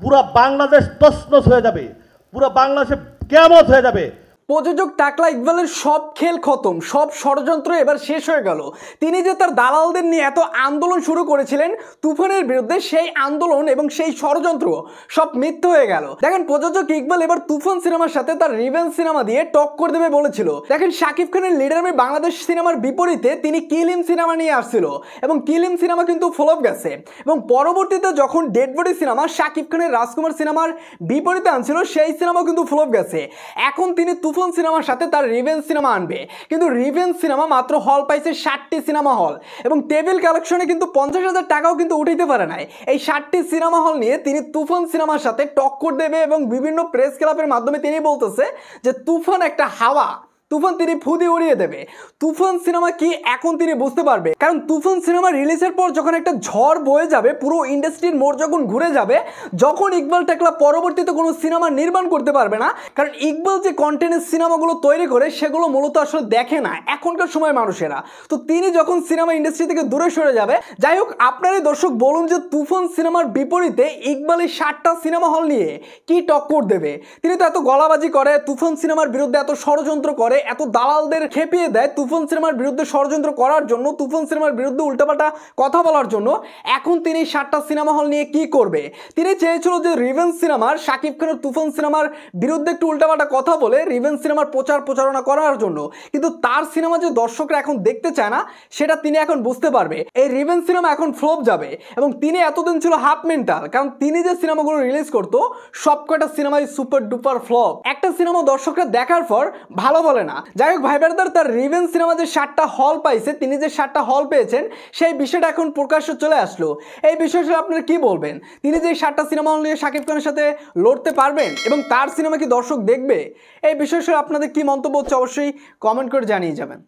পুরা বাংলাদেশ তছনছ হয়ে যাবে, পুরা বাংলাদেশে কিয়ামত হয়ে যাবে। প্রযোজক টাকলা ইকবালের সব খেল খতম, সব ষড়যন্ত্র এবার শেষ হয়ে গেল। তিনি যে তার দালালদের নিয়ে এত আন্দোলন শুরু করেছিলেন তুফানের বিরুদ্ধে, সেই আন্দোলন এবং সেই ষড়যন্ত্র সব মিথ্যা হয়ে গেল। দেখেন, প্রযোজক ইকবাল এবার তুফান সিনেমার সাথে তার রিভেঞ্জ সিনেমা দিয়ে টক্কর দেবে বলেছিল। দেখেন, শাকিব খানের লিডার আমি বাংলাদেশ সিনেমার বিপরীতে তিনি কিল হিম সিনেমা নিয়ে আসছিল এবং কিল হিম সিনেমা কিন্তু ফ্লপ গেছে। এবং পরবর্তীতে যখন ডেড বডি সিনেমা শাকিব খানের রাজকুমার সিনেমার বিপরীতে আনছিল, সেই সিনেমাও কিন্তু ফ্লপ গেছে। এখন তিনি তুফান সিনেমার সাথে তার রিভেঞ্জ সিনেমা আনবে, কিন্তু রিভেঞ্জ সিনেমা মাত্র হল পাইছে 60টি সিনেমা হল এবং টেবিল কালেকশনে কিন্তু 50,000 টাকাও কিন্তু উঠাইতে পারে নাই। এই 60টি সিনেমা হল নিয়ে তিনি তুফান সিনেমার সাথে টক্কর দেবে এবং বিভিন্ন প্রেস ক্লাবের মাধ্যমে তিনি বলতেছে যে তুফান একটা হাওয়া, তুফান তিনি ফুদি উড়িয়ে দেবে। তুফান সিনেমা কি এখন তিনি বুঝতে পারবে, কারণ তুফান সিনেমা রিলিজের পর যখন একটা ঝড় বয়ে যাবে, পুরো ইন্ডাস্ট্রির মোড় যখন ঘুরে যাবে, যখন ইকবাল টাকলা পরবর্তীতে কোনো সিনেমা নির্মাণ করতে পারবে না, কারণ ইকবাল যে কন্টেন্টের সিনেমাগুলো তৈরি করে সেগুলো মূলত আসলে দেখে না এখনকার সময় মানুষেরা। তো তিনি যখন সিনেমা ইন্ডাস্ট্রি থেকে দূরে সরে যাবে, যাই হোক, আপনারই দর্শক বলুন যে তুফান সিনেমার বিপরীতে ইকবাল এই 60টা সিনেমা হল নিয়ে কি টক্কর দেবে। তিনি তো এত গলাবাজি করে, তুফান সিনেমার বিরুদ্ধে এত ষড়যন্ত্র করে, এত দালালদের খেপিয়ে দেয় তুফান সিনেমার বিরুদ্ধে ষড়যন্ত্র করার জন্য, তুফান সিনেমার বিরুদ্ধে উল্টাপাল্টা কথা বলার জন্য। এখন তিনি 60টা সিনেমা হল নিয়ে কি করবে? তিনি চেয়েছিল যে রিভেঞ্জ সিনেমার, শাকিব খানের তুফান সিনেমার বিরুদ্ধে একটু উল্টাপাল্টা কথা বলে রিভেঞ্জ সিনেমার প্রচারণা করার জন্য, কিন্তু তার সিনেমা যে দর্শকরা এখন দেখতে চায় না সেটা তিনি এখন বুঝতে পারবে। এই রিভেঞ্জ সিনেমা এখন ফ্লপ যাবে এবং তিনি এতদিন ছিল হাফ মেন্টাল, কারণ তিনি যে সিনেমাগুলো রিলিজ করতো সবকটা সিনেমাই সুপার ডুপার ফ্লপ। একটা সিনেমা দর্শকরা দেখার পর ভালো বলে না। যাই হোক ভাই ব্রাদার, তার রিভেঞ্জ সিনেমা যে 60টা হল পাইছে, তিনি যে 60টা হল পেয়েছেন, সেই বিষয়টা এখন প্রকাশ্যে চলে আসলো। এই বিষয়টা আপনারা কি বলবেন? তিনি যে 60টা সিনেমা হল নিয়ে শাকিব খানের সাথে লড়তে পারবেন এবং তার সিনেমা কি দর্শক দেখবে? এই বিষয়ে আপনাদের কি মন্তব্য হচ্ছে অবশ্যই কমেন্ট করে জানিয়ে যাবেন।